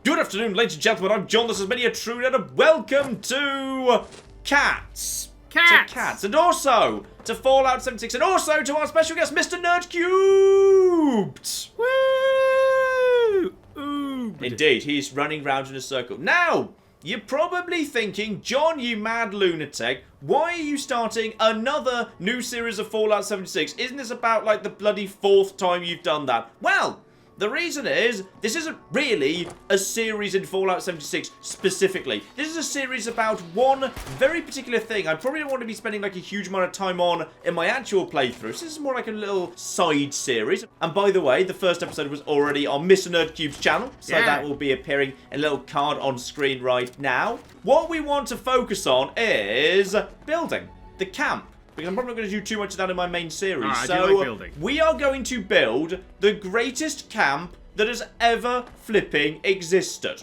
Good afternoon, ladies and gentlemen. I'm John. This is MacLeod, and welcome to C.A.T.S. C.A.T.S. And also to Fallout 76, and also to our special guest, Mr. Nerd3. Woo! Ooh. Indeed, he's running round in a circle. Now, you're probably thinking, John, you mad lunatic, why are you starting another new series of Fallout 76? Isn't this about, like, the bloody 4th time you've done that? Well, the reason is, this isn't really a series in Fallout 76 specifically. This is a series about one very particular thing I probably don't want to be spending like a huge amount of time on in my actual playthrough. So this is more like a little side series. And by the way, the first episode was already on Mr. Nerd3's channel. So that will be appearing in a little card on screen right now. What we want to focus on is building the camp. Because I'm probably not going to do too much of that in my main series. I so do like building. we are going to build the greatest camp that has ever flipping existed.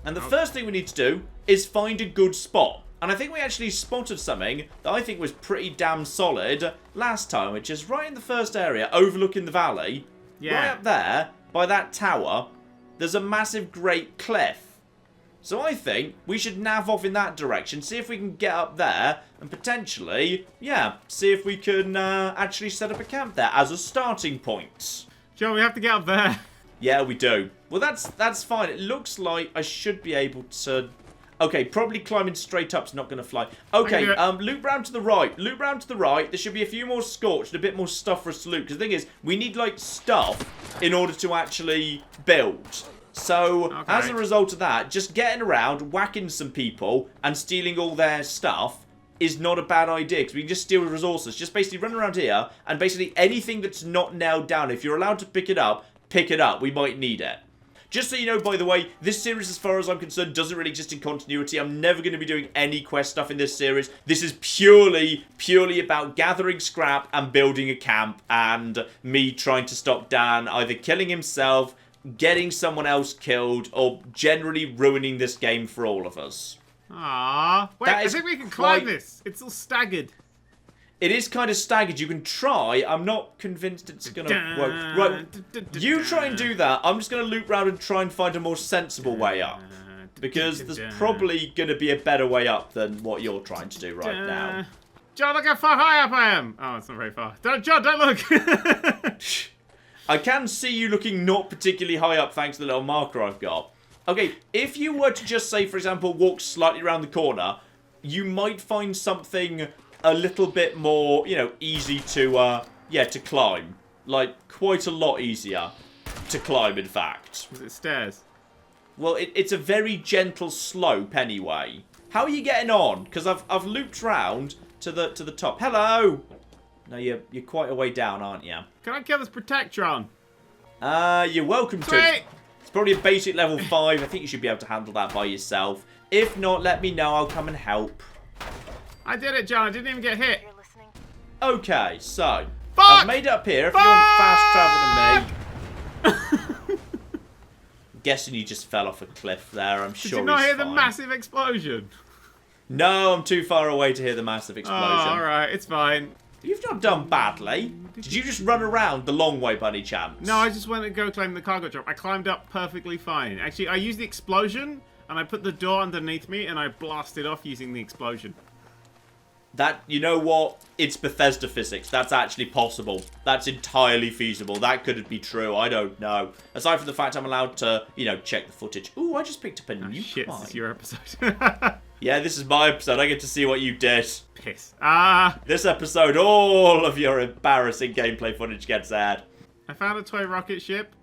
And the first thing we need to do is find a good spot. And I think we actually spotted something that I think was pretty damn solid last time, which is right in the first area, overlooking the valley. Yeah. Right up there, by that tower, there's a massive great cliff. So I think we should nav off in that direction, see if we can get up there, and potentially, yeah, see if we can actually set up a camp there as a starting point. Joe, we have to get up there. Yeah, we do. Well, that's fine. It looks like I should be able to... Okay, probably climbing straight up's not going to fly. Okay, loop round to the right. Loop round to the right. There should be a few more scorched, a bit more stuff for us to loot. Because the thing is, we need, like, stuff in order to actually build. So, as a result of that, just getting around, whacking some people, and stealing all their stuff is not a bad idea, because we can just steal resources. Just basically run around here, and basically anything that's not nailed down, if you're allowed to pick it up. We might need it. Just so you know, by the way, this series, as far as I'm concerned, doesn't really exist in continuity. I'm never going to be doing any quest stuff in this series. This is purely about gathering scrap and building a camp, and me trying to stop Dan either killing himself, getting someone else killed, or generally ruining this game for all of us. Aww. Wait, I think we can climb this. It's all staggered. It is kind of staggered. You can try. I'm not convinced it's going to work. Right, you try and do that. I'm just going to loop around and try and find a more sensible way up. Because there's probably going to be a better way up than what you're trying to do right now. John, look how far high up I am. Oh, it's not very far. John, don't look. I can see you looking not particularly high up thanks to the little marker I've got. Okay, if you were to just say, for example, walk slightly around the corner, you might find something a little bit more, you know, easy to, to climb. Like, quite a lot easier to climb, in fact. Is it stairs? Well, it's a very gentle slope, anyway. How are you getting on? Because I've looped round to the top. Hello! No, you're quite a way down, aren't you? Can I kill this Protectron? You're welcome to. It's probably a basic level 5. I think you should be able to handle that by yourself. If not, let me know. I'll come and help. I did it, John. I didn't even get hit. Okay, so I've made it up here. If you want fast travel to me. I'm guessing you just fell off a cliff there. I'm sure. Did you not hear the massive explosion? No, I'm too far away to hear the massive explosion. Oh, alright, it's fine. You've not done badly. Did you just run around the long way by any chance? No, I just went to go claim the cargo drop. I climbed up perfectly fine. Actually, I used the explosion, and I put the door underneath me, and I blasted off using the explosion. That, you know what? It's Bethesda physics. That's actually possible. That's entirely feasible. That could be true. I don't know. Aside from the fact I'm allowed to, you know, check the footage. Ooh, I just picked up a new shit, pie. this is your episode. Yeah, this is my episode. I get to see what you did. Piss. This episode, all of your embarrassing gameplay footage gets aired. I found a toy rocket ship,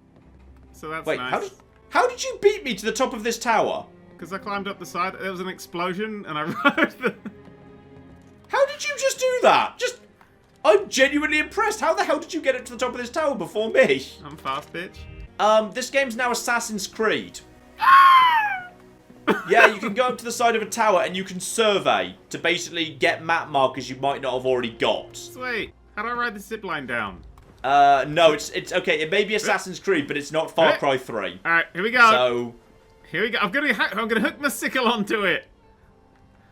so that's Wait, nice. how did you beat me to the top of this tower? Because I climbed up the side. There was an explosion, and I rode the... How did you just do that? I'm genuinely impressed. How the hell did you get it to the top of this tower before me? I'm fast, bitch. This game's now Assassin's Creed. Yeah, you can go up to the side of a tower and you can survey to basically get map markers you might not have already got. Sweet. How do I ride the zip line down? No, it's okay. It may be Assassin's Creed, but it's not Far Cry 3. All right, here we go. So here we go. I'm gonna hook my sickle onto it.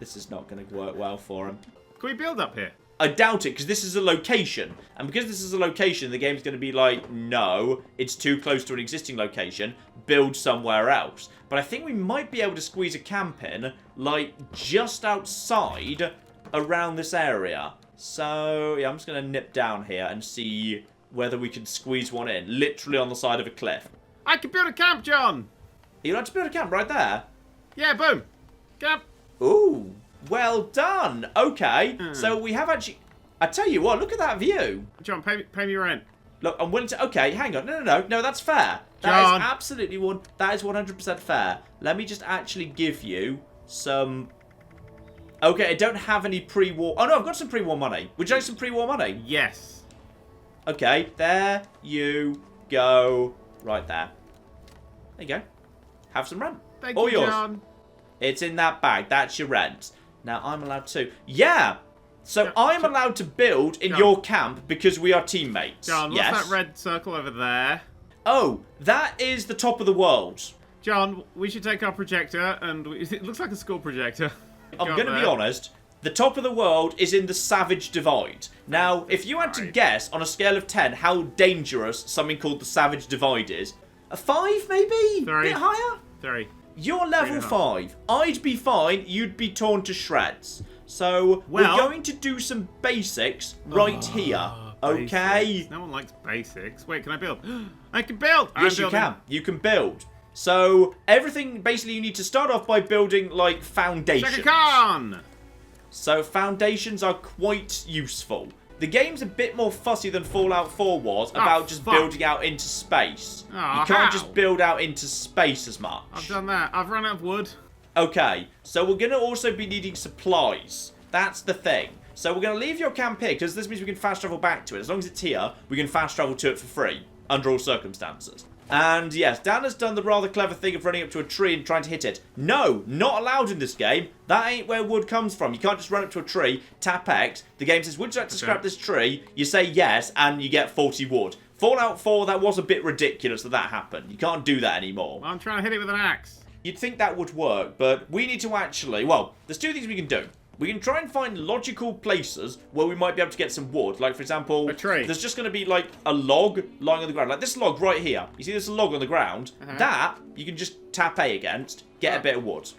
This is not going to work well for him. Can we build up here? I doubt it, because this is a location. And because this is a location, the game's going to be like, no, it's too close to an existing location. Build somewhere else. But I think we might be able to squeeze a camp in, like, just outside around this area. So, yeah, I'm just going to nip down here and see whether we can squeeze one in. Literally on the side of a cliff. I can build a camp, John! You'd like to build a camp right there? Yeah, boom. Camp. Ooh. Well done. Okay, so we have actually... I tell you what, look at that view. John, pay me rent. Look, I'm willing to... Okay, hang on. No, that's fair. That John. is absolutely That is 100% fair. Let me just actually give you some... Okay, I don't have any pre-war... Oh, no, I've got some pre-war money. Would you like some pre-war money? Yes. Okay, there you go. Right there. There you go. Have some rent. Thank All you, yours. John. It's in that bag. That's your rent. Now, I'm allowed to... Yeah! So, I'm allowed to build in your camp because we are teammates. John, yes? what's that red circle over there? Oh, that is the top of the world. John, we should take our projector and... It looks like a school projector. I'm going to be honest. The top of the world is in the Savage Divide. Now, if you had to guess on a scale of 10 how dangerous something called the Savage Divide is, a 5 maybe? 3. A bit higher? 3. You're level 5. I'd be fine. You'd be torn to shreds. So, we're going to do some basics right here. Okay? Basics. No one likes basics. Wait, can I build? I can build! Yes, you can. You can build. So, everything, basically, you need to start off by building, like, foundations. Shaky! So, foundations are quite useful. The game's a bit more fussy than Fallout 4 was about just building out into space. You can't just build out into space as much. I've done that. I've run out of wood. Okay, so we're going to also be needing supplies. That's the thing. So we're going to leave your camp here, because this means we can fast travel back to it. As long as it's here, we can fast travel to it for free, under all circumstances. And yes, Dan has done the rather clever thing of running up to a tree and trying to hit it. No, not allowed in this game. That ain't where wood comes from. You can't just run up to a tree, tap X. The game says, would you like to scrap this tree? You say yes, and you get 40 wood. Fallout 4, that was a bit ridiculous that happened. You can't do that anymore. Well, I'm trying to hit it with an axe. You'd think that would work, but we need to actually... Well, there's two things we can do. We can try and find logical places where we might be able to get some wood. Like, for example, a tree. There's just going to be, like, a log lying on the ground. Like this log right here. You see this log on the ground? That, you can just tap A against, get a bit of wood.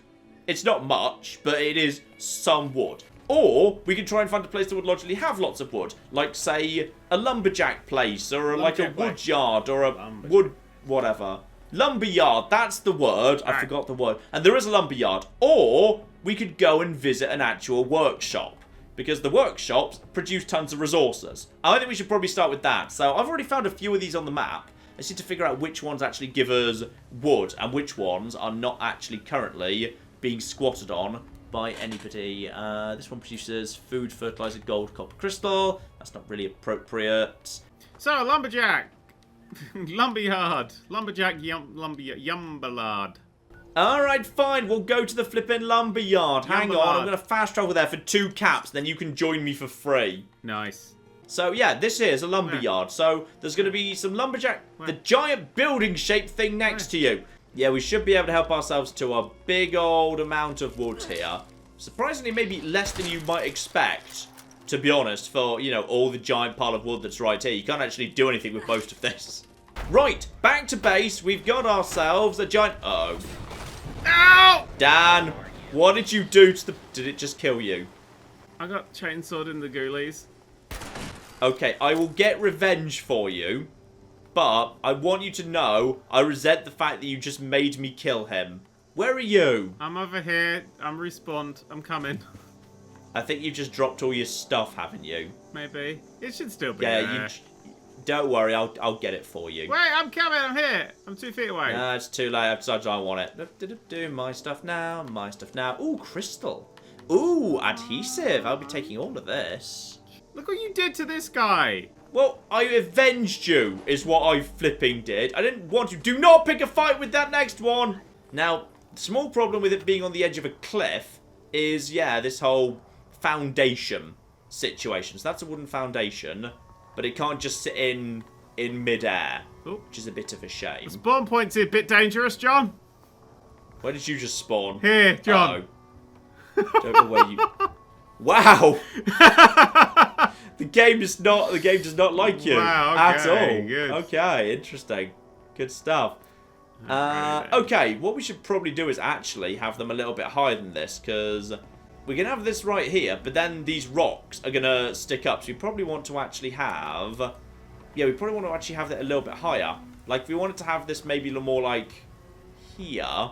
It's not much, but it is some wood. Or, we can try and find a place that would logically have lots of wood. Like, say, a lumberjack place, or like a wood yard, or a wood... whatever. Lumberyard, that's the word. I forgot the word. And there is a lumberyard. Or we could go and visit an actual workshop. Because the workshops produce tons of resources. I think we should probably start with that. So I've already found a few of these on the map. I just need to figure out which ones actually give us wood and which ones are not actually currently being squatted on by anybody. This one produces food, fertilizer, gold, copper, crystal. That's not really appropriate. So, lumberjack. Lumberyard. Lumberjack Yumberlard. Alright, fine. We'll go to the flipping lumberyard. Hang on, I'm going to fast travel there for 2 caps, then you can join me for free. Nice. So, yeah, this here is a lumberyard. So, there's going to be some lumberjack... The giant building-shaped thing next to you. Yeah, we should be able to help ourselves to a big old amount of wood here. Surprisingly, maybe less than you might expect, to be honest, for, you know, all the giant pile of wood that's right here. You can't actually do anything with most of this. Right, back to base. We've got ourselves a giant... Uh-oh. Ow! Dan, what did you do to the... Did it just kill you? I got chainsawed in the ghoulies. Okay, I will get revenge for you, but I want you to know I resent the fact that you just made me kill him. Where are you? I'm over here. I'm respawned. I'm coming. I think you've just dropped all your stuff, haven't you? Maybe. It should still be there. Don't worry, I'll get it for you. Wait, I'm coming. I'm here. I'm 2 feet away. No, it's too late. I decided I want it. Do my stuff now. My stuff now. Ooh, crystal. Ooh, adhesive. I'll be taking all of this. Look what you did to this guy. Well, I avenged you, is what I flipping did. I didn't want to. Do not pick a fight with that next one. Now, the small problem with it being on the edge of a cliff is, yeah, this whole foundation situation. So that's a wooden foundation, but it can't just sit in midair, which is a bit of a shame. The spawn point's a bit dangerous, John. Where did you just spawn? Here, John. Uh-oh. Don't know where you... Wow. The game does not like you at all. Good. Okay, interesting. Good stuff. Okay, what we should probably do is actually have them a little bit higher than this, because we're going to have this right here, but then these rocks are going to stick up, so we probably want to actually have... Yeah, we probably want to actually have it a little bit higher. Like, if we wanted to have this maybe a little more like here.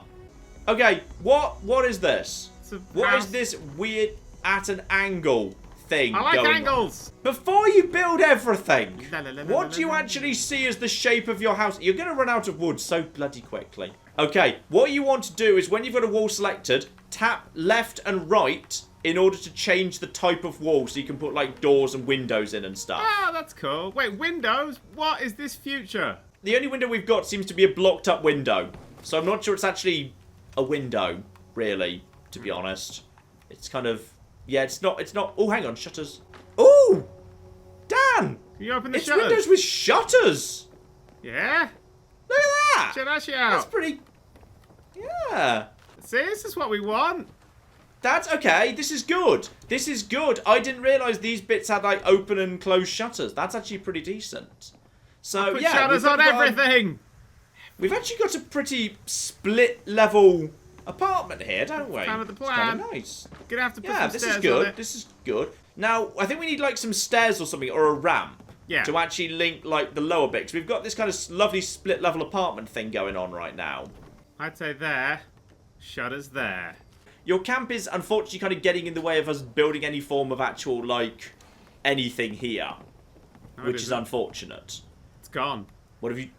Okay, what is this? What is this weird at an angle thing I like going angles! on? Before you build everything, what do you actually see as the shape of your house? You're going to run out of wood so bloody quickly. Okay, what you want to do is when you've got a wall selected, tap left and right in order to change the type of wall so you can put like doors and windows in and stuff. Ah, that's cool. Wait, windows? What is this future? The only window we've got seems to be a blocked up window. So I'm not sure it's actually a window, really, to be honest. It's kind of... Yeah, it's not... Oh, hang on, shutters. Oh! Dan! Can you open the it's shutters? Windows with shutters! Yeah? Look at that! Check that shit That's out. pretty... Yeah. See, this is what we want. That's okay. This is good. This is good. I didn't realise these bits had, like, open and closed shutters. That's actually pretty decent. So, Put yeah. shutters on everything. We've actually got a pretty split-level apartment here, don't we? Kind of the It's kind plan. of nice. Gonna have to put Yeah, some this stairs is good. on it. This is good. Now, I think we need, like, some stairs or something, or a ramp. Yeah. To actually link, like, the lower bit. 'Cause we've got this kind of lovely split-level apartment thing going on right now. I'd say there. Shutters there. Your camp is, unfortunately, kind of getting in the way of us building any form of actual, like, anything here. No, Which it is isn't. unfortunate. It's gone. What have you...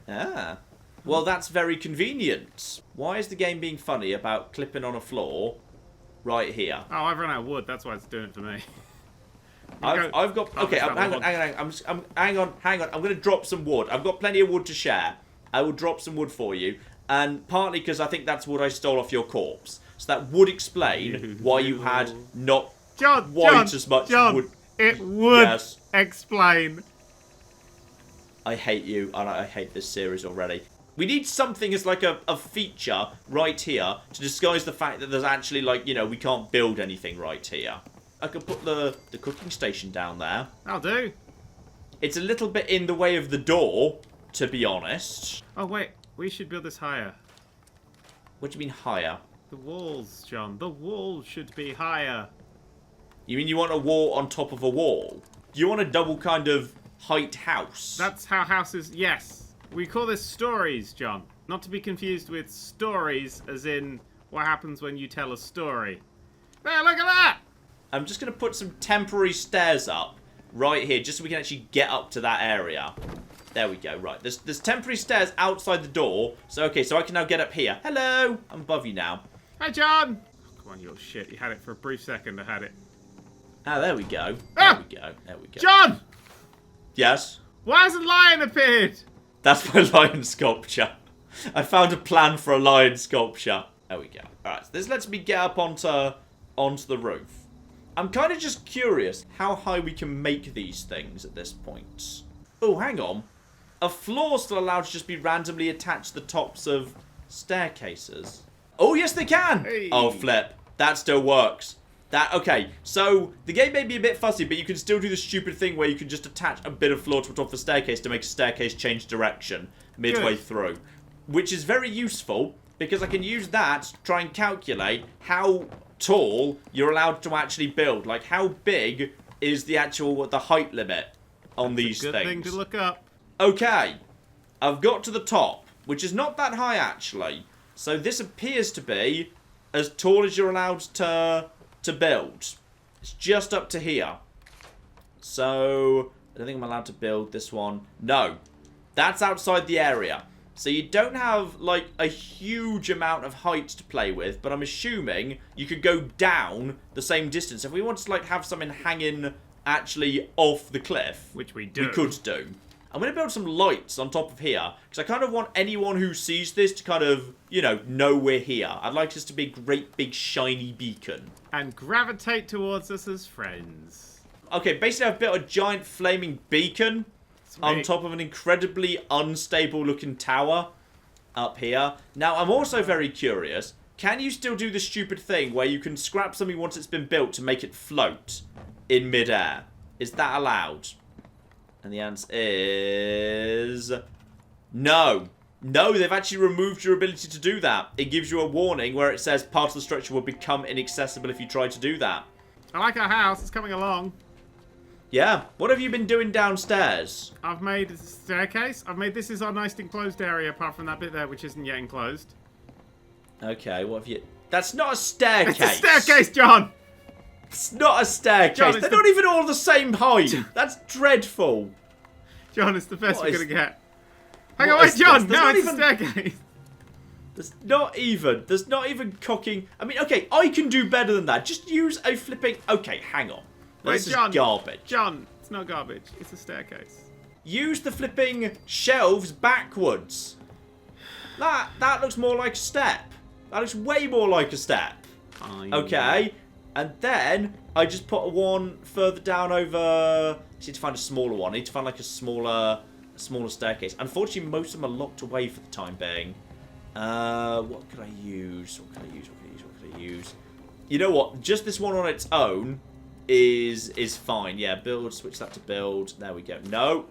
Ah. Well, that's very convenient. Why is the game being funny about clipping on a floor right here? Oh, I've run out of wood. That's why it's doing it for me. I've got... Okay, start hang the on, wood. hang on. I'm going to drop some wood. I've got plenty of wood to share. I will drop some wood for you. And partly because I think that's wood I stole off your corpse. So that would explain why you had not quite as much wood. It would Yes. explain. I hate you, and I hate this series already. We need something as like a feature right here to disguise the fact that there's actually, like, you know, we can't build anything right here. I could put the cooking station down there. I'll do. It's a little bit in the way of the door, to be honest. Oh, wait. We should build this higher. What do you mean higher? The walls, John. The walls should be higher. You mean you want a wall on top of a wall? You want a double kind of height house? That's how houses... Yes. We call this stories, John. Not to be confused with stories, as in what happens when you tell a story. There, look at that! I'm just going to put some temporary stairs up right here, just so we can actually get up to that area. There we go, right. There's temporary stairs outside the door. So, okay, so I can now get up here. Hello! I'm above you now. Hi, John! Oh, come on, you little shit. You had it for a brief second. I had it. Ah, there we go. Ah! There we go. There we go. John! Yes? Why hasn't lion appeared? That's my lion sculpture. I found a plan for a lion sculpture. There we go. Alright, so this lets me get up onto the roof. I'm kind of just curious how high we can make these things at this point. Oh, hang on. A floor still allowed to just be randomly attached to the tops of staircases. Oh, yes, they can! Hey. Oh, flip. That still works. Okay, so the game may be a bit fussy, but you can still do the stupid thing where you can just attach a bit of floor to the top of the staircase to make a staircase change direction midway through. Which is very useful, because I can use that to try and calculate how tall you're allowed to actually build. Like, how big is the height limit on these Good things. thing to look up. Okay, I've got to the top, which is not that high, actually. So this appears to be as tall as you're allowed to build. It's just up to here. So, I don't think I'm allowed to build this one. No, that's outside the area. So you don't have, like, a huge amount of height to play with, but I'm assuming you could go down the same distance. If we wanted to, like, have something hanging actually off the cliff, Which we do. we could do. I'm going to build some lights on top of here, because I kind of want anyone who sees this to kind of, you know we're here. I'd like this to be a great big shiny beacon. And gravitate towards us as friends. Okay, basically I've built a giant flaming beacon on Sweet. top of an incredibly unstable looking tower up here. Now, I'm also very curious, can you still do the stupid thing where you can scrap something once it's been built to make it float in midair? Is that allowed? And the answer is... no. No, they've actually removed your ability to do that. It gives you a warning where it says part of the structure will become inaccessible if you try to do that. I like our house. It's coming along. Yeah. What have you been doing downstairs? I've made a staircase. This is our nice enclosed area, apart from that bit there, which isn't yet enclosed. Okay, what have you... That's not a staircase. It's a staircase, John! It's not a staircase. John, They're not even all the same height. That's dreadful. John, it's the best we're going to get. Hang What on, wait, is John! this? No, There's it's not a staircase. There's not even cooking. I mean, okay, I can do better than that. Just use a flipping... Okay, hang on. Wait, This John, is garbage. John, it's not garbage. It's a staircase. Use the flipping shelves backwards. That looks more like a step. That looks way more like a step. Okay, and then I just put one further down over... I need to find a smaller one. I need to find like a smaller staircase. Unfortunately, most of them are locked away for the time being. What could I use? What could I use? You know what? Just this one on its own is fine. Yeah, build. Switch that to build. There we go. No.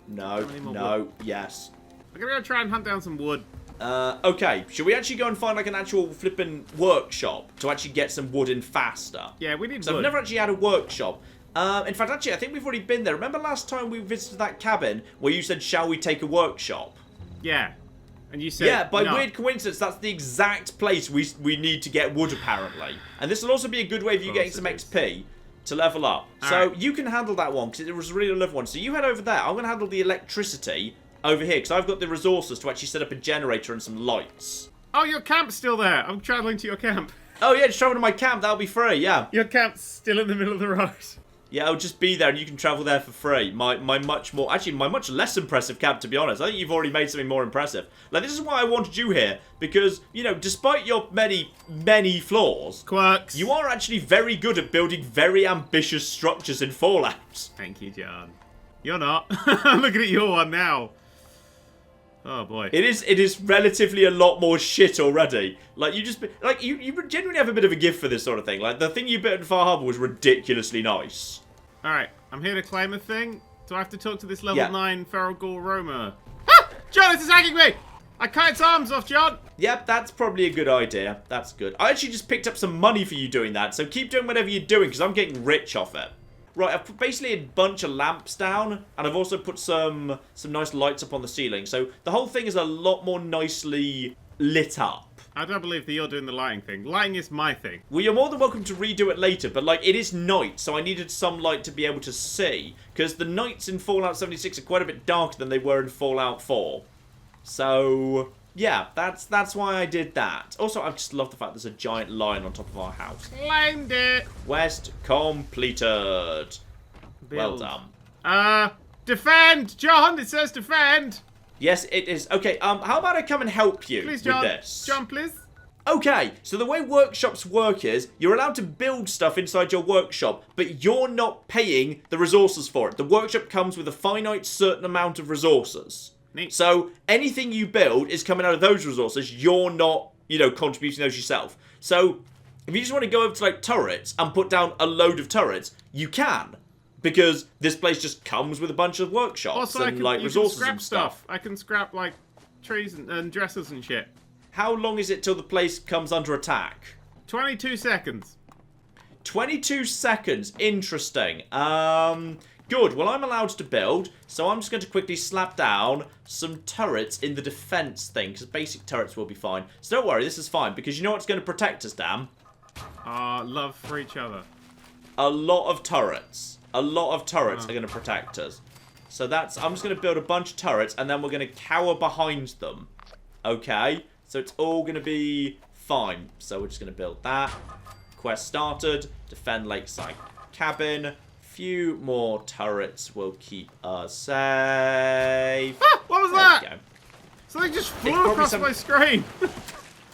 Yes. I'm gonna go try and hunt down some wood. Okay. Should we actually go and find like an actual flipping workshop to actually get some wood in faster? Yeah, we need So wood. I've never actually had a workshop. In fact, actually, I think we've already been there. Remember last time we visited that cabin where you said, shall we take a workshop? Yeah. And you said Yeah, by no. weird coincidence, that's the exact place we need to get wood, apparently. And this will also be a good way of you getting some XP to level up. So you can handle that one, because it was a really lovely one. So you head over there. I'm going to handle the electricity over here, because I've got the resources to actually set up a generator and some lights. Oh, your camp's still there. I'm travelling to your camp. Oh, yeah, just travel to my camp. That'll be free, yeah. Your camp's still in the middle of the road. Yeah, I'll just be there and you can travel there for free. My much less impressive camp, to be honest. I think you've already made something more impressive. Like, this is why I wanted you here. Because, you know, despite your many flaws... Quirks. You are actually very good at building very ambitious structures in Fallout. Thank you, John. You're not. I'm looking at your one now. Oh, boy. It is relatively a lot more shit already. Like, you genuinely have a bit of a gift for this sort of thing. Like, the thing you built in Far Harbor was ridiculously nice. Alright, I'm here to claim a thing. Do I have to talk to this level Yeah. 9 feral ghoul roamer? Ah! John, it's attacking me! I cut its arms off, John! Yep, that's probably a good idea. That's good. I actually just picked up some money for you doing that, so keep doing whatever you're doing, because I'm getting rich off it. Right, I've put basically a bunch of lamps down, and I've also put some nice lights up on the ceiling. So the whole thing is a lot more nicely lit up. I don't believe that you're doing the lighting thing. Lighting is my thing. Well, you're more than welcome to redo it later, but, like, it is night, so I needed some light to be able to see. Because the nights in Fallout 76 are quite a bit darker than they were in Fallout 4. So, yeah, that's why I did that. Also, I just love the fact there's a giant lion on top of our house. Claimed it! Quest completed. Well Build. done. Defend! John, it says defend! Yes, it is. Okay, how about I come and help you Please, with John. this? John, please. Okay, so the way workshops work is you're allowed to build stuff inside your workshop, but you're not paying the resources for it. The workshop comes with a finite certain amount of resources. Neat. So anything you build is coming out of those resources. You're not, contributing those yourself. So if you just want to go over to, like, turrets and put down a load of turrets, you can. Because this place just comes with a bunch of workshops Also, and, like, resources scrap and stuff. I can scrap, like, trees and dressers and shit. How long is it till the place comes under attack? 22 seconds. 22 seconds. Interesting. Good. Well, I'm allowed to build, so I'm just going to quickly slap down some turrets in the defense thing, because basic turrets will be fine. So don't worry, this is fine, because you know what's going to protect us, Dan? Love for each other. A lot of turrets. A lot of turrets are going to protect us. So I'm just going to build a bunch of turrets, and then we're going to cower behind them. Okay? So it's all going to be fine. So we're just going to build that. Quest started. Defend Lakeside Cabin. Few more turrets will keep us safe. Ah! What was that? There we go. Something just flew across my screen.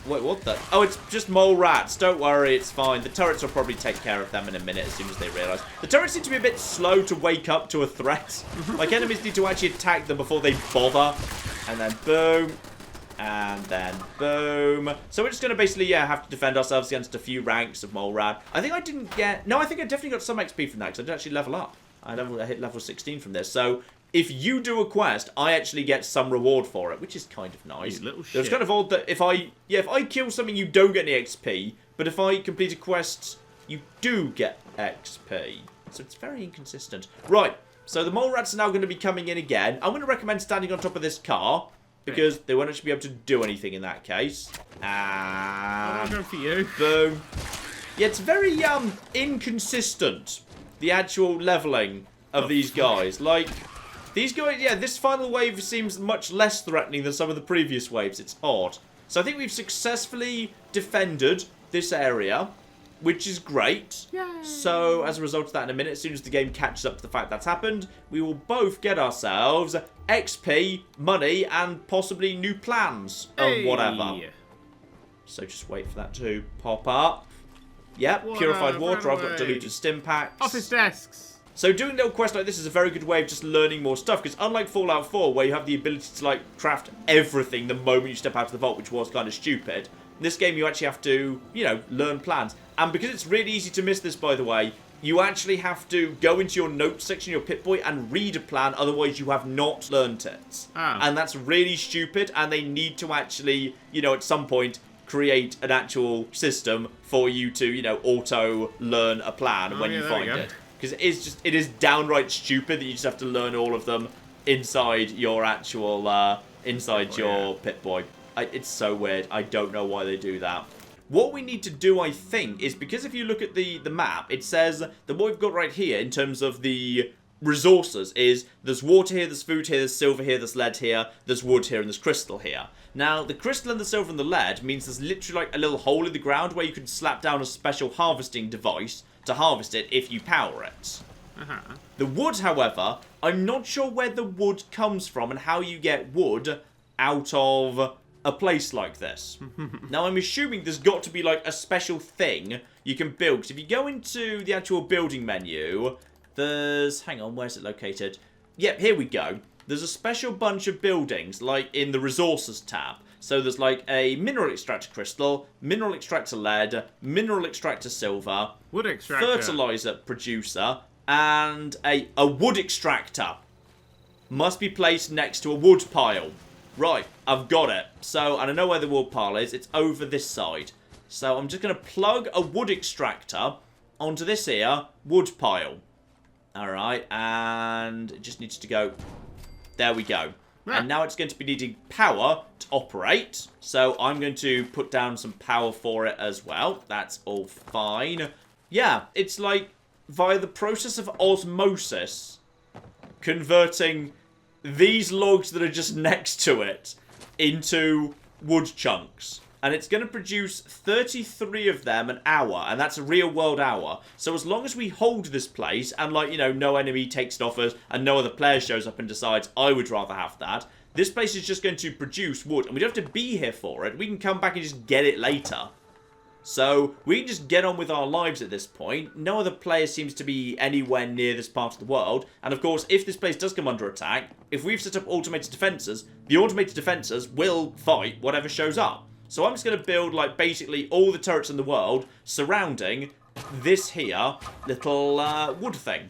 Wait, what the? Oh, it's just mole rats. Don't worry, it's fine. The turrets will probably take care of them in a minute as soon as they realise. The turrets seem to be a bit slow to wake up to a threat. Like, enemies need to actually attack them before they bother. And then boom. And then boom. So we're just going to basically, yeah, have to defend ourselves against a few ranks of mole rat. I think I didn't get... No, I think I definitely got some XP from that because I did actually level up. I hit level 16 from this. So if you do a quest, I actually get some reward for it, which is kind of nice. You little shit. It's kind of odd that if I kill something, you don't get any XP. But if I complete a quest, you do get XP. So it's very inconsistent. Right. So the mole rats are now going to be coming in again. I'm going to recommend standing on top of this car. Because they won't actually be able to do anything in that case. I'm going for you. Boom. Yeah, it's very inconsistent. The actual leveling of these guys. Like, these guys, yeah, this final wave seems much less threatening than some of the previous waves. It's odd. So I think we've successfully defended this area, which is great. Yay. So as a result of that, in a minute, as soon as the game catches up to the fact that's happened, we will both get ourselves XP, money, and possibly new plans or whatever. So just wait for that to pop up. Yep, purified water. I've got diluted stim packs. Office desks. So doing a little quest like this is a very good way of just learning more stuff, because unlike Fallout 4, where you have the ability to, like, craft everything the moment you step out of the vault, which was kind of stupid, in this game you actually have to, you know, learn plans. And because it's really easy to miss this, by the way, you actually have to go into your notes section, your Pip-Boy, and read a plan, otherwise you have not learnt it. Oh. And that's really stupid, and they need to actually, you know, at some point, create an actual system for you to, you know, auto-learn a plan when you find it. Because it is downright stupid that you just have to learn all of them inside your actual, your Pip-Boy. It's so weird. I don't know why they do that. What we need to do, I think, is because if you look at the map, it says that what we've got right here in terms of the resources is there's water here, there's food here, there's silver here, there's lead here, there's wood here, and there's crystal here. Now, the crystal and the silver and the lead means there's literally like a little hole in the ground where you can slap down a special harvesting device to harvest it if you power it. The wood, however, I'm not sure where the wood comes from and how you get wood out of a place like this. Now, I'm assuming there's got to be, like, a special thing you can build. Because if you go into the actual building menu, there's... Hang on, where's it located? Yep, here we go. There's a special bunch of buildings, like, in the resources tab. So there's, like, a mineral extractor crystal, mineral extractor lead, mineral extractor silver, wood extractor, fertilizer producer, and a wood extractor. Must be placed next to a wood pile. Right, I've got it. So, and I know where the wood pile is. It's over this side. So I'm just going to plug a wood extractor onto this here wood pile. Alright, and it just needs to go... There we go. And now it's going to be needing power to operate. So I'm going to put down some power for it as well. That's all fine. Yeah, it's like via the process of osmosis, converting these logs that are just next to it into wood chunks. And it's going to produce 33 of them an hour, and that's a real world hour. So as long as we hold this place, and like, you know, no enemy takes it off us, and no other player shows up and decides, I would rather have that, this place is just going to produce wood, and we don't have to be here for it. We can come back and just get it later. So we can just get on with our lives at this point. No other player seems to be anywhere near this part of the world. And of course, if this place does come under attack, if we've set up automated defences, the automated defences will fight whatever shows up. So I'm just going to build, like, basically all the turrets in the world surrounding this here little wood thing.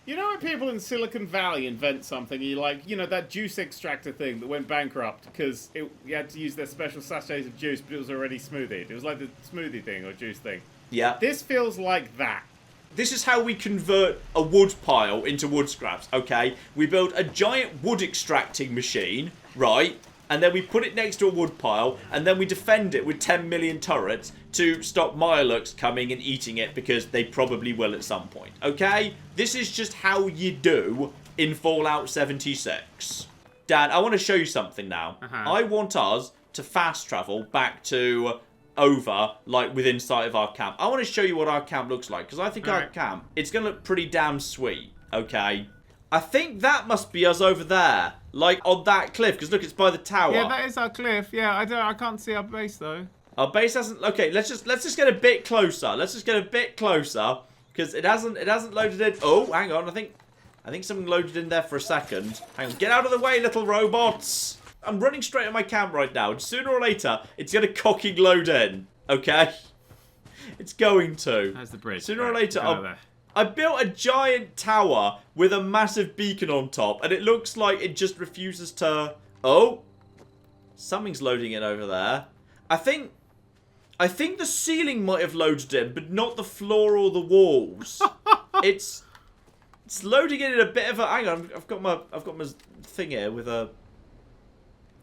You know when people in Silicon Valley invent something, you like, you know, that juice extractor thing that went bankrupt because you had to use their special sachets of juice, but it was already smoothied. It was like the smoothie thing or juice thing. Yeah. This feels like that. This is how we convert a wood pile into wood scraps, okay? We build a giant wood extracting machine, right? And then we put it next to a wood pile, and then we defend it with 10 million turrets to stop Mirelurks coming and eating it, because they probably will at some point, okay? This is just how you do in Fallout 76. Dad, I want to show you something now. I want us to fast travel back to over, like, within sight of our camp. I want to show you what our camp looks like, because I think our camp, it's going to look pretty damn sweet, okay? I think that must be us over there. Like, on that cliff, because look, it's by the tower. Yeah, that is our cliff. Yeah, I can't see our base, though. Our base hasn't... Okay, let's just get a bit closer. Let's just get a bit closer, because it hasn't loaded in... Oh, hang on, I think something loaded in there for a second. Hang on, get out of the way, little robots! I'm running straight at my camp right now, and sooner or later, it's going to cocking load in. Okay? It's going to. How's the bridge? Sooner or later, I built a giant tower with a massive beacon on top, and it looks like it just refuses to... Oh! Something's loading in over there. I think the ceiling might have loaded in, but not the floor or the walls. It's loading in a bit of a... Hang on, I've got my thing here with a...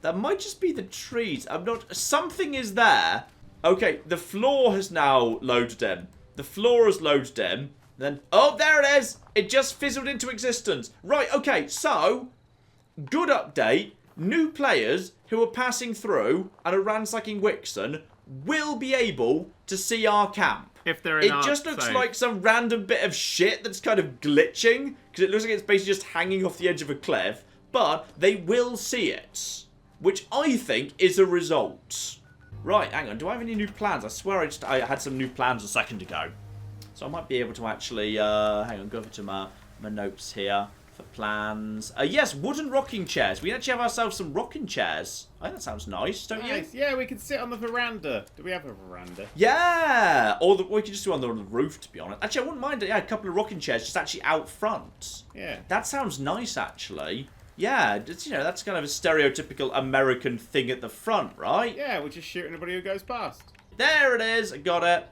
That might just be the trees. I'm not... Something is there. Okay, the floor has now loaded in. The floor has loaded in. Then... Oh, there it is! It just fizzled into existence. Right, okay, so... Good update. New players who are passing through and are ransacking Wixen will be able to see our camp. If they're in It just looks like some random bit of shit that's kind of glitching. Because it looks like it's basically just hanging off the edge of a cliff. But they will see it. Which I think is a result. Right, hang on. Do I have any new plans? I swear I had some new plans a second ago. So I might be able to actually... hang on, go over to my notes here for plans. Yes, wooden rocking chairs. We actually have ourselves some rocking chairs. I think that sounds nice, don't you? Yeah, we can sit on the veranda. Do we have a veranda? Yeah! Or we could just do on the roof, to be honest. Actually, I wouldn't mind a couple of rocking chairs just actually out front. Yeah. That sounds nice, actually. Yeah, it's, that's kind of a stereotypical American thing at the front, right? Yeah, we'll just shoot anybody who goes past. There it is. I got it.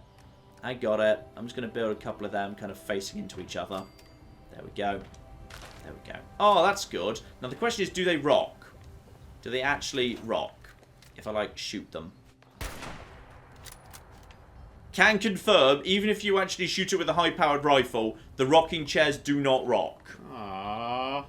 I'm just going to build a couple of them kind of facing into each other. There we go. Oh, that's good. Now, the question is, do they rock? Do they actually rock? If I, shoot them. Can confirm, even if you actually shoot it with a high-powered rifle, the rocking chairs do not rock. Aww.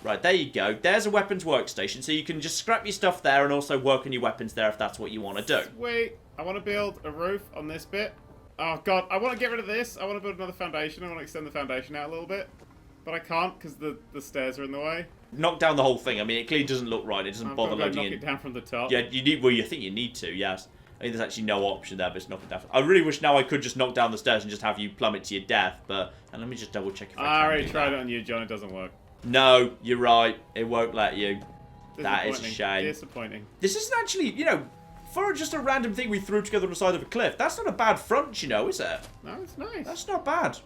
Right, there you go. There's a weapons workstation, so you can just scrap your stuff there and also work on your weapons there if that's what you want to do. Wait, I want to build a roof on this bit. Oh, God, I want to get rid of this. I want to build another foundation. I want to extend the foundation out a little bit. But I can't because the stairs are in the way. Knock down the whole thing. I mean, it clearly doesn't look right. It doesn't bother loading knock in. it down from the top. Yeah, you need. Well, you think you need to. Yes. I think there's actually no option there, but it's knocking down. I really wish now I could just knock down the stairs and just have you plummet to your death. But and let me just double check if I can. I already tried it on you, John. It doesn't work. No, you're right. It won't let you. That is a shame. Disappointing. This isn't actually, for just a random thing we threw together on the side of a cliff. That's not a bad front, is it? No, it's nice. That's not bad.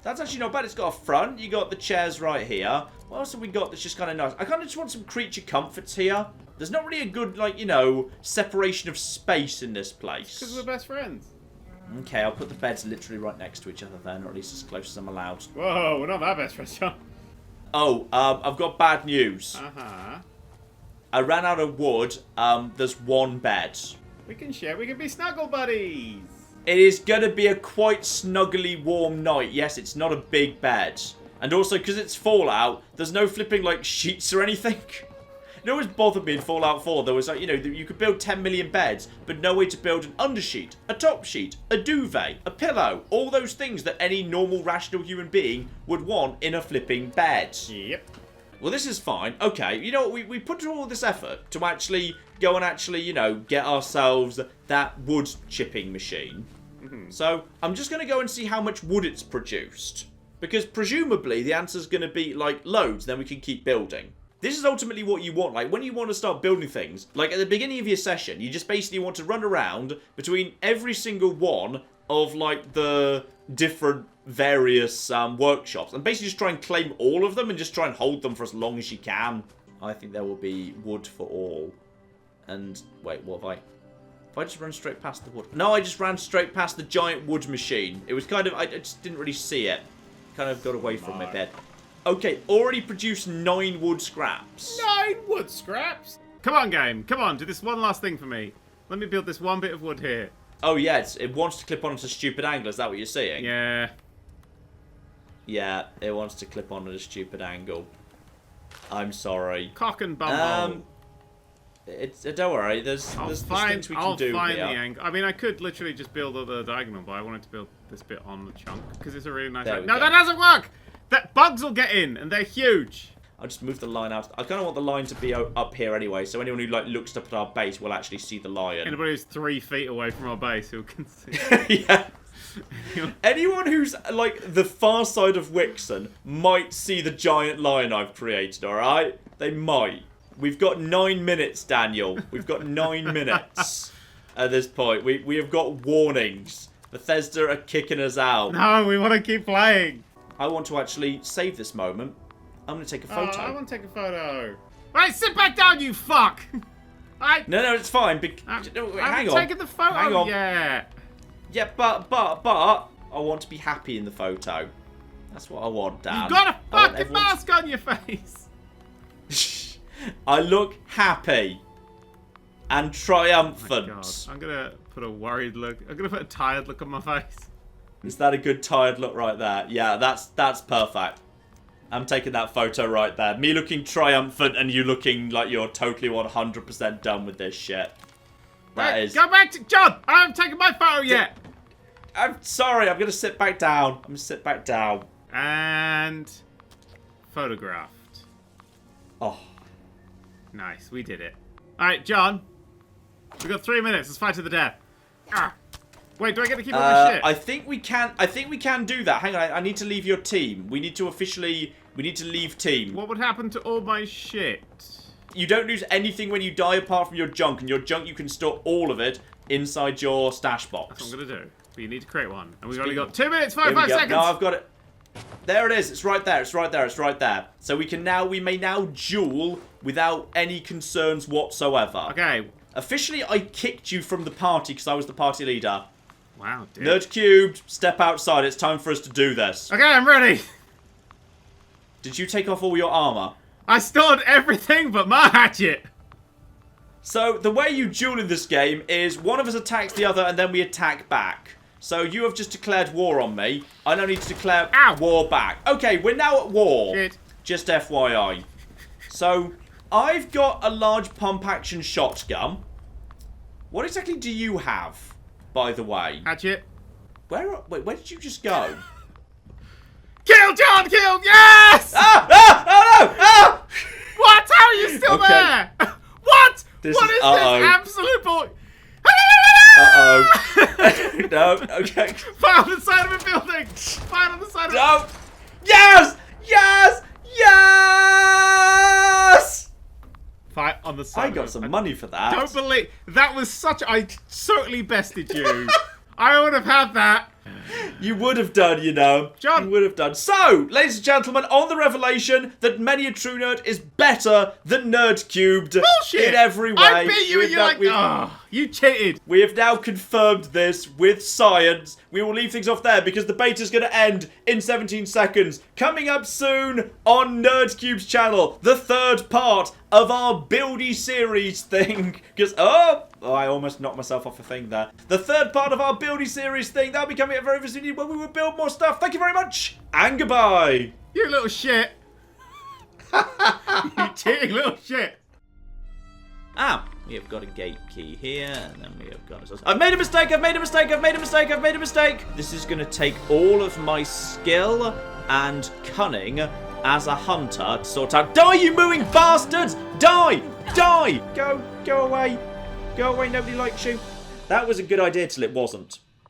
That's actually not bad. It's got a front. You got the chairs right here. What else have we got that's just kind of nice? I kind of just want some creature comforts here. There's not really a good, separation of space in this place. Because we're best friends. Okay, I'll put the beds literally right next to each other then, or at least as close as I'm allowed. Whoa, we're not that best friends, John. Oh, I've got bad news. Uh-huh. I ran out of wood. There's one bed. We can share. We can be snuggle buddies. It is going to be a quite snuggly warm night. Yes, it's not a big bed. And also, because it's Fallout, there's no flipping, sheets or anything. It always bothered me in Fallout 4. There was, you could build 10 million beds, but no way to build an undersheet, a top sheet, a duvet, a pillow. All those things that any normal, rational human being would want in a flipping bed. Yep. Well, this is fine. Okay, you know what? We put through all this effort to actually go and get ourselves that wood chipping machine. Mm-hmm. So, I'm just going to go and see how much wood it's produced. Because presumably the answer's going to be, loads, then we can keep building. This is ultimately what you want. When you want to start building things, at the beginning of your session, you just basically want to run around between every single one of, the different various workshops. And basically just try and claim all of them and just try and hold them for as long as you can. I think there will be wood for all. And, wait, what have I... If I just run straight past the wood... No, I just ran straight past the giant wood machine. It was kind of... I just didn't really see it. Kind of got away from my bed. Okay, already produced 9 wood scraps. 9 wood scraps? Come on, game. Come on, do this one last thing for me. Let me build this one bit of wood here. Oh, yeah, it wants to clip onto a stupid angle. Is that what you're saying? Yeah. Yeah, it wants to clip on at a stupid angle. I'm sorry. Cock and bumhole. Don't worry. There's things we can do here. I'll find the angle. I mean, I could literally just build the diagonal, but I wanted to build this bit on the chunk because it's a really nice. No, that doesn't work. That bugs will get in, and they're huge. I'll just move the line out. I kind of want the line to be up here anyway, so anyone who looks up at our base will actually see the lion. Anybody who's 3 feet away from our base who can see. Yeah. Anyone who's the far side of Wixen might see the giant lion I've created. All right, they might. We've got 9 minutes, Daniel. We've got 9 minutes at this point. We have got warnings. Bethesda are kicking us out. No, we want to keep playing. I want to actually save this moment. I'm going to take a photo. I want to take a photo. Right, sit back down, you fuck. No, it's fine. Hang on. Taking the photo. Hang on. Yeah. Yeah, but I want to be happy in the photo. That's what I want, Dan. You've got a fucking mask on your face. I look happy and triumphant. Oh my God. I'm gonna put a worried look. I'm gonna put a tired look on my face. Is that a good tired look right there? Yeah, that's perfect. I'm taking that photo right there. Me looking triumphant and you looking like you're totally 100% done with this shit. That is. Go back to John. I haven't taken my photo yet. I'm sorry. I'm gonna sit back down. I'm gonna sit back down. And photographed. Oh. Nice, we did it. Alright, John. We've got 3 minutes. Let's fight to the death. Ah. Wait, do I get to keep all my shit? I think we can do that. Hang on, I need to leave your team. We need to leave team. What would happen to all my shit? You don't lose anything when you die apart from your junk. And your junk, you can store all of it inside your stash box. That's what I'm going to do. But you need to create one. And we've only got 2 minutes, 5 seconds. No, I've got it. There it is. It's right there. It's right there. It's right there. So we may now duel without any concerns whatsoever. Okay. Officially, I kicked you from the party because I was the party leader. Wow, dude. Nerd3, step outside. It's time for us to do this. Okay, I'm ready. Did you take off all your armor? I stored everything but my hatchet. So, the way you duel in this game is one of us attacks the other and then we attack back. So, you have just declared war on me. I now need to declare war back. Okay, we're now at war. Shit. Just FYI. So, I've got a large pump-action shotgun. What exactly do you have, by the way? Hatchet. Wait, where did you just go? Kill, John, kill, yes! Ah! Ah! Oh no! Ah! What? How are you still there? What? What is this absolute boy? Uh-oh. No, okay. Fire on the side of a building! Fire on the side of No! Yes! Yes! Yes! Fire on the side I got some money for that. Don't believe... That was such... I certainly bested you. I would have had that. You would have done, you know. John. You would have done. So, ladies and gentlemen, on the revelation that many a true nerd is better than Nerd3. Bullshit! In every way. I beat you and you're like, oh, you cheated. We have now confirmed this with science. We will leave things off there because the beta's going to end in 17 seconds. Coming up soon on Nerd3's channel, the third part of our buildy series thing. Because, oh, I almost knocked myself off a thing there. The third part of our buildy series thing. That'll be coming up very soon when we will build more stuff. Thank you very much. And goodbye. You little shit. You cheating little shit. Ah, we have got a gate key here, and then we have got... I've made a mistake, I've made a mistake, I've made a mistake, I've made a mistake! This is going to take all of my skill and cunning as a hunter to sort out... Die, you mooing bastards! Die! Die! Go away. Go away, nobody likes you. That was a good idea till it wasn't.